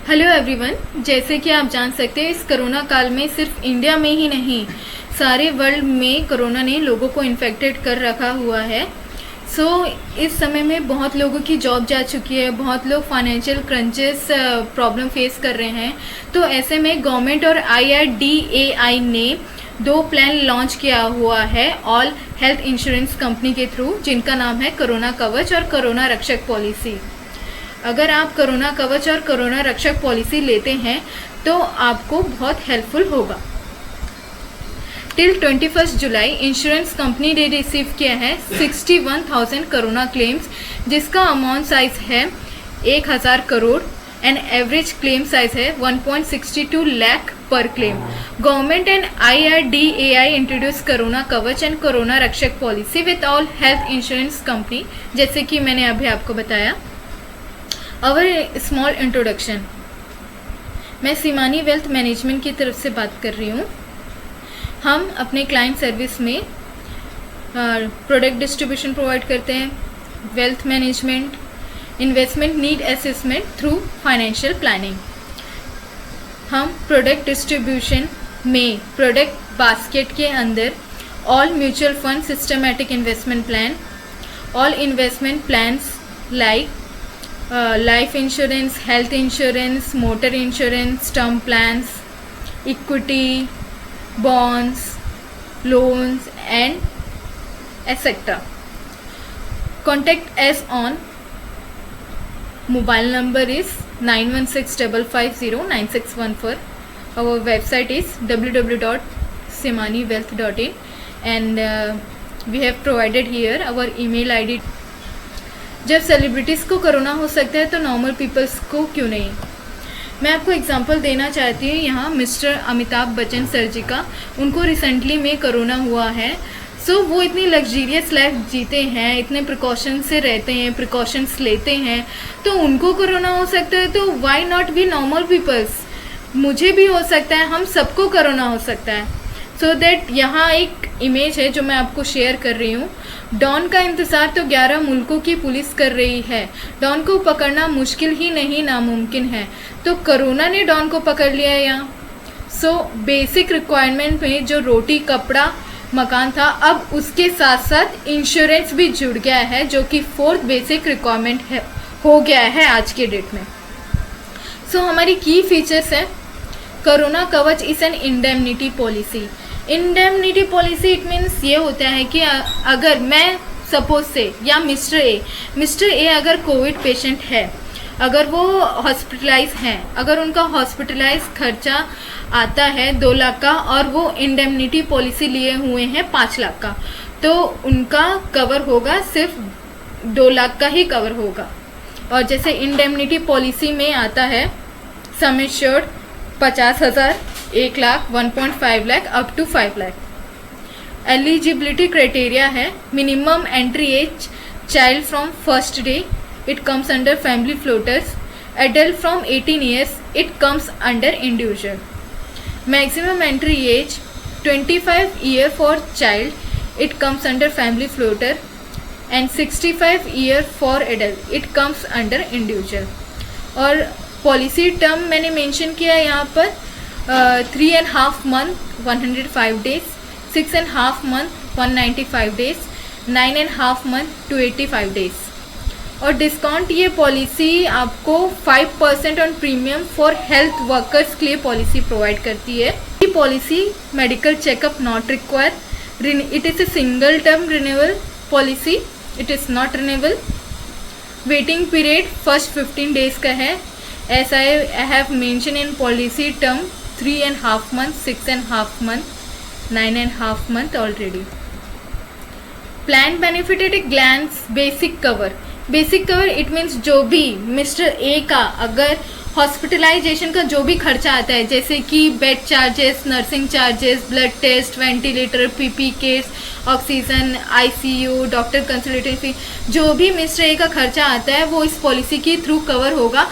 Hello everyone, जैसे कि आप जान सकते हैं इस कोरोना काल में सिर्फ इंडिया में ही नहीं सारे वर्ल्ड में कोरोना ने लोगों को इन्फेक्टेड कर रखा हुआ है। इस समय में बहुत लोगों की जॉब जा चुकी है, बहुत लोग फाइनेंशियल क्रंचेस प्रॉब्लम फेस कर रहे हैं। तो ऐसे में गवर्नमेंट और IRDAI ने 2 प्लान लॉन्च किया हुआ है ऑल हेल्थ इंश्योरेंस कंपनी के थ्रू, जिनका नाम है कोरोना कवच और कोरोना रक्षक पॉलिसी। अगर आप कोरोना कवच और कोरोना रक्षक पॉलिसी लेते हैं तो आपको बहुत हेल्पफुल होगा। टिल 21 जुलाई इंश्योरेंस कंपनी ने रिसीव किया है 61,000 कोरोना क्लेम्स, जिसका अमाउंट साइज है 1,000 crore and average claim size है 1.62 लाख पर claim. Government and IRDAI introduce corona कवच एंड कोरोना रक्षक policy with all health insurance company, जैसे कि मैंने अभी आपको बताया। अवर स्मॉल इंट्रोडक्शन, मैं सिमानी वेल्थ मैनेजमेंट की तरफ से बात कर रही हूँ। हम अपने क्लाइंट सर्विस में प्रोडक्ट डिस्ट्रीब्यूशन प्रोवाइड करते हैं, wealth management, investment need assessment through financial planning. हम प्रोडक्ट डिस्ट्रीब्यूशन में प्रोडक्ट बास्केट के अंदर all mutual fund systematic investment plan, all investment plans like life insurance, health insurance, motor insurance, term plans, equity, bonds, loans and etc. Contact us on mobile number is 9165509614. Our website is www.simaniwealth.in and we have provided here our email ID. जब celebrities को corona हो सकता है तो normal peoples को क्यों नहीं। मैं आपको एग्जांपल देना चाहती हूँ यहाँ मिस्टर अमिताभ बच्चन सर जी का। उनको रिसेंटली में कोरोना हुआ है। वो इतनी लग्जरियस लाइफ जीते हैं, इतने प्रिकॉशन से रहते हैं, प्रिकॉशंस लेते हैं, तो उनको कोरोना हो सकता है तो why not be normal peoples. मुझे भी हो सकता है, हम सबको कोरोना हो सकता है। सो दैट यहाँ एक इमेज है जो मैं आपको शेयर कर रही हूँ। डॉन का इंतज़ार तो 11 मुल्कों की पुलिस कर रही है। डॉन को पकड़ना मुश्किल ही नहीं नामुमकिन है, तो कोरोना ने डॉन को पकड़ लिया है यहाँ। बेसिक रिक्वायरमेंट में जो रोटी, कपड़ा, मकान था, अब उसके साथ साथ इंश्योरेंस भी जुड़ गया है, जो कि 4th बेसिक रिक्वायरमेंट है, हो गया है आज के डेट में। हमारी की फीचर्स है कोरोना कवच is an indemnity policy. Indemnity policy it means ये होता है कि अगर मैं सपोज से या मिस्टर ए अगर कोविड पेशेंट है, अगर वो हॉस्पिटलाइज हैं, अगर उनका हॉस्पिटलाइज खर्चा आता है 2 लाख का और वो इंडेमनिटी पॉलिसी लिए हुए हैं 5 लाख का, तो उनका कवर होगा सिर्फ 2 लाख का ही कवर होगा। और जैसे इंडेमनिटी पॉलिसी में आता है sum insured 50,000, 1 lakh, 1.5 lakh up to 5 lakh. Eligibility criteria है minimum entry age child from first day, it comes under family floaters. Adult from 18 years, it comes under individual. Maximum entry age 25 year for child, it comes under family floater and 65 year for adult, it comes under individual. और policy term मैंने mention किया है यहाँ पर 3.5 month 105 days, 6.5 month 195 days, 9.5 month 285 days. और discount ये policy आपको 5% on premium for health workers के लिए पॉलिसी प्रोवाइड करती है। ये policy medical checkup not require, it is a single term renewal policy, it is not renewable. Waiting period first 15 days का है। As I have mentioned in policy term 3.5 months, 6.5 months, 9.5 months already. Plan benefit at a glance, basic cover. Basic cover it means जो भी mister A का अगर hospitalisation का जो भी खर्चा आता है, जैसे कि bed charges, nursing charges, blood test, ventilator, PP kits, oxygen, ICU, doctor consultation fee, जो भी मिस्टर ए का खर्चा आता है वो इस पॉलिसी के थ्रू कवर होगा।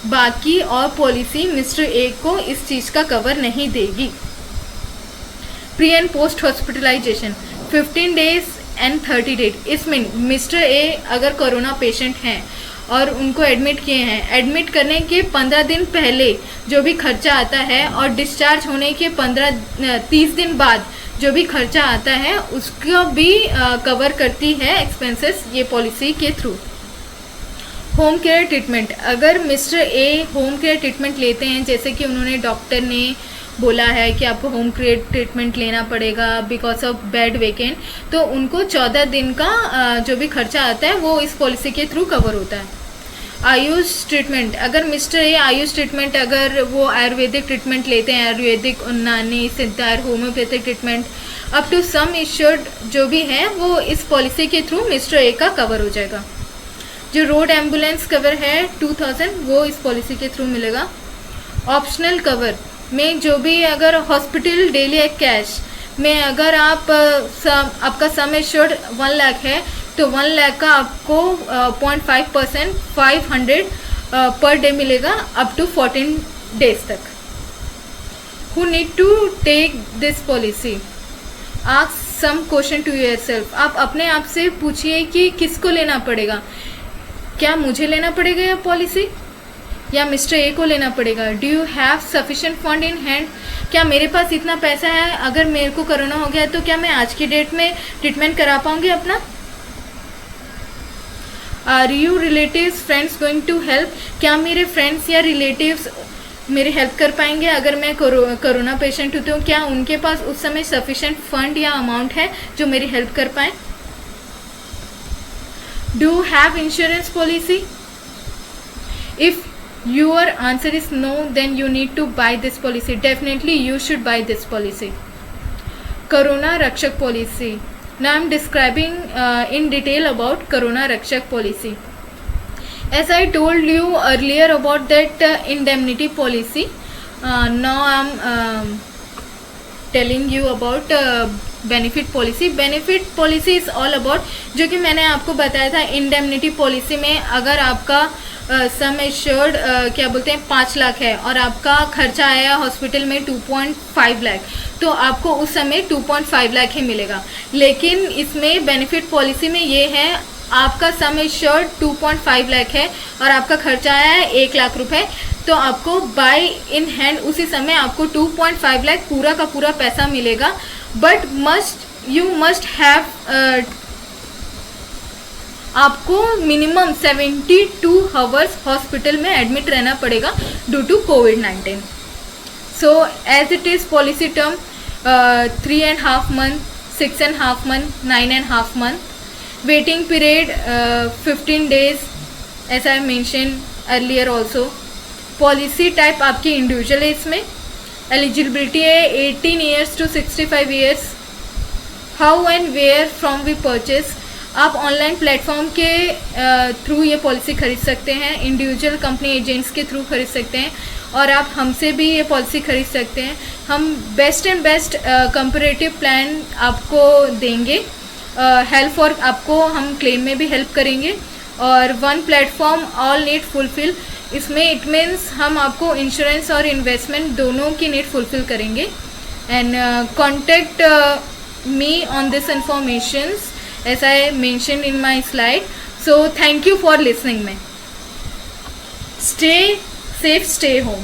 बाकी और पॉलिसी मिस्टर ए को इस चीज़ का कवर नहीं देगी। Pre and post hospitalisation 15 days and 30 days. इसमें मिस्टर ए अगर कोरोना पेशेंट हैं और उनको एडमिट किए हैं, एडमिट करने के 15 दिन पहले जो भी खर्चा आता है और डिस्चार्ज होने के 30 दिन बाद जो भी खर्चा आता है उसको भी कवर करती है एक्सपेंसेस ये पॉलिसी के थ्रू। होम केयर ट्रीटमेंट, अगर मिस्टर ए होम केयर ट्रीटमेंट लेते हैं, जैसे कि उन्होंने डॉक्टर ने बोला है कि आपको होम केयर ट्रीटमेंट लेना पड़ेगा बिकॉज ऑफ बेड वेकेंट, तो उनको 14 दिन का जो भी खर्चा आता है वो इस पॉलिसी के थ्रू कवर होता है। आयुष ट्रीटमेंट, अगर मिस्टर ए आयुष ट्रीटमेंट अगर वो आयुर्वेदिक ट्रीटमेंट लेते हैं, Ayurvedic, Unani, Siddha, homoeopathic treatment up to sum insured जो भी है वो इस पॉलिसी के थ्रू मिस्टर ए का कवर हो जाएगा। जो रोड एम्बुलेंस कवर है 2000 वो इस पॉलिसी के थ्रू मिलेगा। ऑप्शनल कवर में जो भी अगर हॉस्पिटल डेली कैश में अगर आपका सम एश्योर्ड 1 लाख है तो 1 लाख का आपको 0.5% 500 पर डे मिलेगा अप टू 14 डेज तक। Who need to take this policy? Ask some question to yourself, आप अपने आप से पूछिए कि किसको लेना पड़ेगा, क्या मुझे लेना पड़ेगा यह पॉलिसी या मिस्टर ए को लेना पड़ेगा? Do you have sufficient fund in hand, क्या मेरे पास इतना पैसा है, अगर मेरे को कोरोना हो गया तो क्या मैं आज की डेट में ट्रीटमेंट करा पाऊंगी अपना? Are you relatives friends going to help, क्या मेरे फ्रेंड्स या रिलेटिव्स मेरी हेल्प कर पाएंगे अगर मैं कोरोना पेशेंट होती हूँ? क्या उनके पास उस समय सफिशिएंट फंड या अमाउंट है जो मेरी हेल्प कर पाए? Do you have insurance policy? If your answer is no, then you need to buy this policy. Definitely you should buy this policy. Corona Rakshak policy. Now I am describing in detail about Corona Rakshak policy. As I told you earlier about that indemnity policy, now I am telling you about benefit policy. Benefit policy is all about, जो कि मैंने आपको बताया था, indemnity policy में अगर आपका sum assured क्या बोलते हैं 5 लाख है और आपका खर्चा आया हॉस्पिटल में 2.5 लाख, तो आपको उस समय 2.5 लाख ही मिलेगा। लेकिन इसमें बेनिफिट पॉलिसी में ये है, आपका सम एश्योर्ड 2.5 लाख है और आपका खर्चा आया है 1 लाख रुपए, तो आपको बाय इन हैंड उसी समय आपको 2.5 लाख पूरा का पूरा पैसा मिलेगा। बट यू मस्ट हैव आपको मिनिमम 72 आवर्स हॉस्पिटल में एडमिट रहना पड़ेगा ड्यू टू कोविड-19। So as it is policy term 3.5 month, 6.5 month, 9.5 month, waiting period 15 days as I mention earlier also. Policy type आपकी इंडिविजुअल है, इसमें एलिजिबिलिटी है 18 years to 65 years. How and where from we purchase, आप online platform के through ये policy खरीद सकते हैं, इंडिविजुअल कंपनी एजेंट्स के थ्रू खरीद सकते हैं और आप हमसे भी ये पॉलिसी खरीद सकते हैं। हम best and best comparative plan आपको देंगे, हेल्प और आपको हम क्लेम में भी हेल्प करेंगे। और 1 प्लेटफॉर्म ऑल नीड फुलफिल, इसमें इट मीन्स हम आपको इंश्योरेंस और इन्वेस्टमेंट दोनों की नीड फुलफिल करेंगे। And contact me on this informations as I mentioned in my slide. So thank you for listening me. Stay safe, stay home.